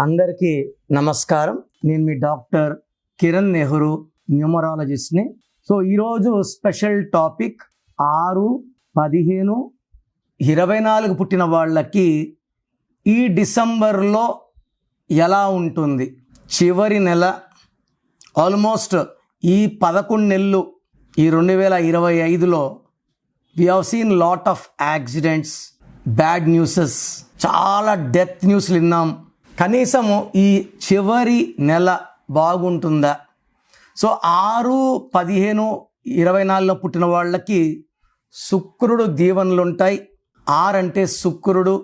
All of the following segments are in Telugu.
అందరికీ నమస్కారం. నేను మీ డాక్టర్ కిరణ్ నెహ్రూ, న్యూమరాలజిస్ట్ని. సో ఈరోజు స్పెషల్ టాపిక్ 6-15-24 పుట్టిన వాళ్ళకి ఈ డిసెంబర్లో ఎలా ఉంటుంది. చివరి నెల ఆల్మోస్ట్ ఈ 11 నెలలు ఈ 2025లో we have seen lot of accidents, bad newses, చాలా డెత్ న్యూస్లు విన్నాం. కనీసము ఈ చివరి నెల బాగుంటుందా? సో 6-15-24లో పుట్టిన వాళ్ళకి శుక్రుడు దీవెనలు ఉంటాయి. 6 అంటే శుక్రుడు.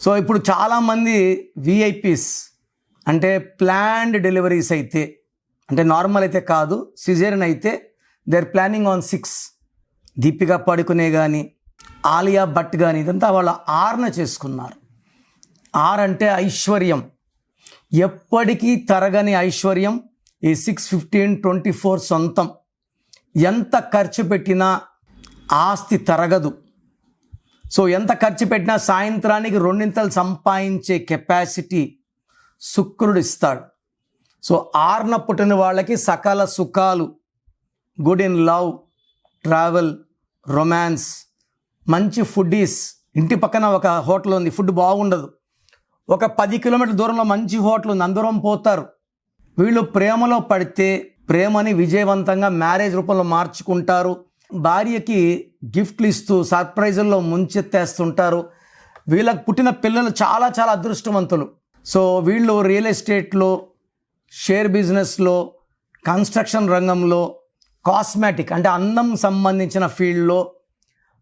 సో ఇప్పుడు చాలామంది విఐపీస్ అంటే ప్లాన్డ్ డెలివరీస్ అయితే, అంటే నార్మల్ అయితే కాదు, సిజేరియన్ అయితే they are planning on 6. Deepika Padukone కానీ, ఆలియా భట్ కానీ, ఇదంతా వాళ్ళు 6న చేసుకున్నారు. 6 అంటే ఐశ్వర్యం, ఎప్పటికీ తరగని ఐశ్వర్యం. ఈ 6-15-24 సొంతం. ఎంత ఖర్చు పెట్టినా ఆస్తి తరగదు. సో ఎంత ఖర్చు పెట్టినా సాయంత్రానికి 2 సంపాదించే కెపాసిటీ శుక్రుడు ఇస్తాడు. సో 6న పుట్టిన వాళ్ళకి సకల సుఖాలు, good in love, travel, romance, మంచి ఫుడ్డీస్. ఇంటి పక్కన ఒక హోటల్ ఉంది, ఫుడ్ బాగుండదు. ఒక 10 కిలోమీటర్ల దూరంలో మంచి హోటల్ ఉంది, అందరం పోతారు. వీళ్ళు ప్రేమలో పడితే ప్రేమని విజయవంతంగా మ్యారేజ్ రూపంలో మార్చుకుంటారు. భార్యకి గిఫ్ట్లు ఇస్తూ సర్ప్రైజుల్లో ముంచెత్తేస్తుంటారు. వీళ్ళకి పుట్టిన పిల్లలు చాలా చాలా అదృష్టవంతులు. సో వీళ్ళు రియల్ ఎస్టేట్లో, షేర్ బిజినెస్లో, కన్స్ట్రక్షన్ రంగంలో, కాస్మెటిక్ అంటే అందం సంబంధించిన ఫీల్డ్లో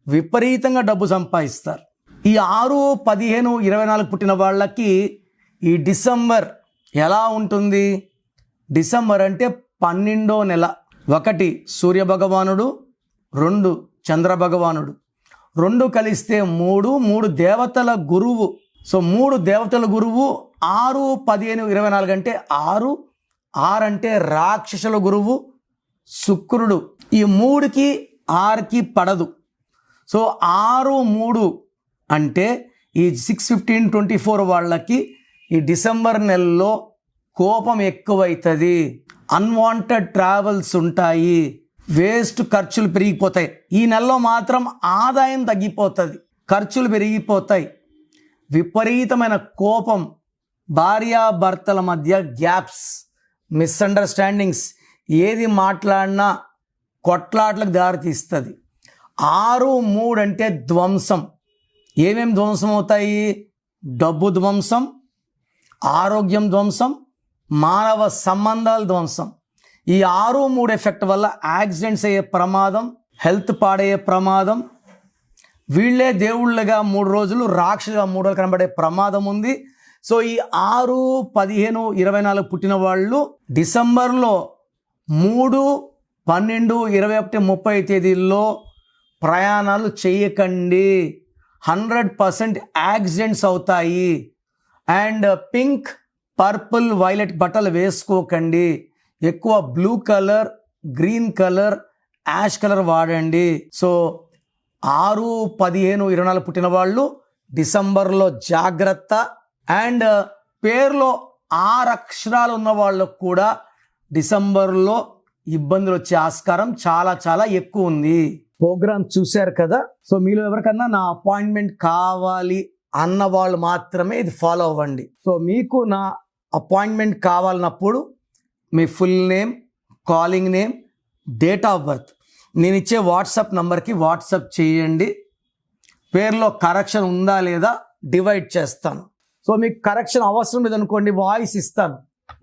విపరీతంగా డబ్బు సంపాదిస్తారు. ఈ 6-15-24 పుట్టిన వాళ్ళకి ఈ డిసెంబర్ ఎలా ఉంటుంది? డిసెంబర్ అంటే 12వ నెల. 1 సూర్య భగవానుడు, 2 చంద్ర భగవానుడు, 2 కలిస్తే 3 దేవతల గురువు. సో 3 దేవతల గురువు. 6-15-24 అంటే 6 అంటే రాక్షసుల గురువు శుక్రుడు. ఈ 3కి 6కి పడదు. సో 6-3 అంటే ఈ 6-15-24 వాళ్ళకి ఈ డిసెంబర్ నెలలో కోపం ఎక్కువవుతుంది, అన్వాంటెడ్ ట్రావెల్స్ ఉంటాయి, వేస్ట్ ఖర్చులు పెరిగిపోతాయి. ఈ నెలలో మాత్రం ఆదాయం తగ్గిపోతుంది, ఖర్చులు పెరిగిపోతాయి. విపరీతమైన కోపం, భార్యాభర్తల మధ్య గ్యాప్స్, మిస్అండర్స్టాండింగ్స్, ఏది మాట్లాడినా కొట్లాట్లకు దారితీస్తుంది. 6-3 అంటే ధ్వంసం. ఏమేమి ధ్వంసం అవుతాయి? డబ్బు ధ్వంసం, ఆరోగ్యం ధ్వంసం, మానవ సంబంధాల ధ్వంసం. ఈ 6-3 ఎఫెక్ట్ వల్ల యాక్సిడెంట్స్ అయ్యే ప్రమాదం, హెల్త్ పాడయ్యే ప్రమాదం, వీళ్ళే దేవుళ్ళగా 3 రోజులు, రాక్షసులుగా 3 రోజులు కనబడే ప్రమాదం ఉంది. సో ఈ 6-15-24 పుట్టిన వాళ్ళు డిసెంబర్లో 3, 12, 21, 30 తేదీల్లో ప్రయాణాలు చేయకండి. 100% యాక్సిడెంట్స్ అవుతాయి. అండ్ పింక్, పర్పుల్, వైలెట్ బట్టలు వేసుకోకండి. ఎక్కువ blue colour, green colour, ash colour వాడండి. సో 6-15-24 పుట్టిన వాళ్ళు డిసెంబర్లో జాగ్రత్త. అండ్ పేరులో 6 అక్షరాలు ఉన్న వాళ్ళకు కూడా డిసెంబర్లో ఇబ్బందులు వచ్చే ఆస్కారం చాలా చాలా ఎక్కువ ఉంది. ప్రోగ్రామ్ చూశారు కదా. సో మీలో ఎవరికన్నా నా అపాయింట్మెంట్ కావాలి అన్న వాళ్ళు మాత్రమే ఇది ఫాలో అవ్వండి. సో మీకు నా అపాయింట్మెంట్ కావాలన్నప్పుడు మీ full name, calling name, date of birth నేను ఇచ్చే వాట్సాప్ నంబర్కి వాట్సాప్ చేయండి. పేరులో కరెక్షన్ ఉందా లేదా డివైడ్ చేస్తాను. సో మీకు కరెక్షన్ అవసరం లేదనుకోండి, వాయిస్ ఇస్తాను.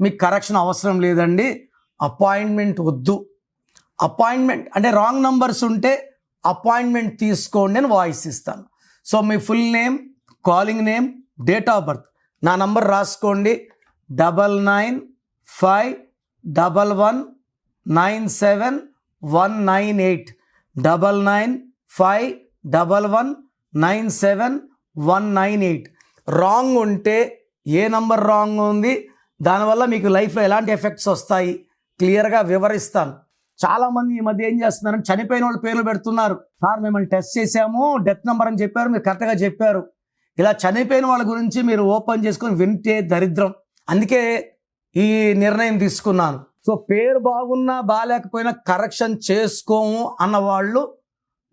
మీకు కరెక్షన్ అవసరం లేదండి, అపాయింట్మెంట్ వద్దు. అపాయింట్మెంట్ అంటే రాంగ్ నంబర్స్ ఉంటే అపాయింట్మెంట్ తీసుకోండి అని వాయిస్ ఇస్తాను. So me full name, calling name, date of birth నా నంబర్ రాసుకోండి. 9951197198 9951197198. రాంగ్ ఉంటే ఏ నంబర్ రాంగ్ ఉంది, దానివల్ల మీకు లైఫ్లో ఎలాంటి ఎఫెక్ట్స్ వస్తాయి క్లియర్గా వివరిస్తాను. చాలామంది ఈ మధ్య ఏం చేస్తున్నారంటే చనిపోయిన వాళ్ళు పేర్లు పెడుతున్నారు. సార్ మిమ్మల్ని టెస్ట్ చేశాము, డెత్ నెంబర్ అని చెప్పారు, మీరు కరెక్ట్గా చెప్పారు. ఇలా చనిపోయిన వాళ్ళ గురించి మీరు ఓపెన్ చేసుకొని వింటే దరిద్రం. అందుకే ఈ నిర్ణయం తీసుకున్నాను. సో పేరు బాగున్నా బాగాలేకపోయినా కరెక్షన్ చేసుకోము అన్న వాళ్ళు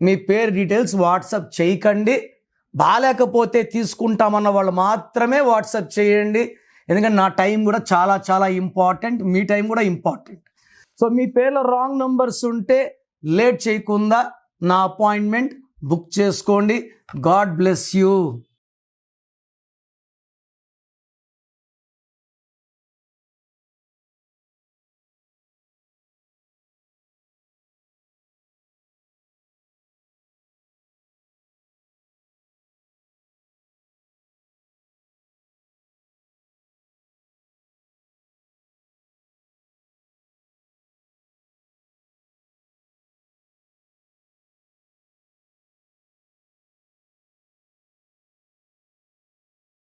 మీ పేరు డీటెయిల్స్ వాట్సాప్ చేయకండి. బాగాలేకపోతే తీసుకుంటామన్న వాళ్ళు మాత్రమే వాట్సాప్ చేయండి. ఎందుకంటే నా టైం కూడా చాలా చాలా ఇంపార్టెంట్, మీ టైం కూడా ఇంపార్టెంట్. సో మీ పేర్లో రాంగ్ నంబర్స్ ఉంటే లేట్ చేయకుండా నా అపాయింట్మెంట్ బుక్ చేసుకోండి. God bless you.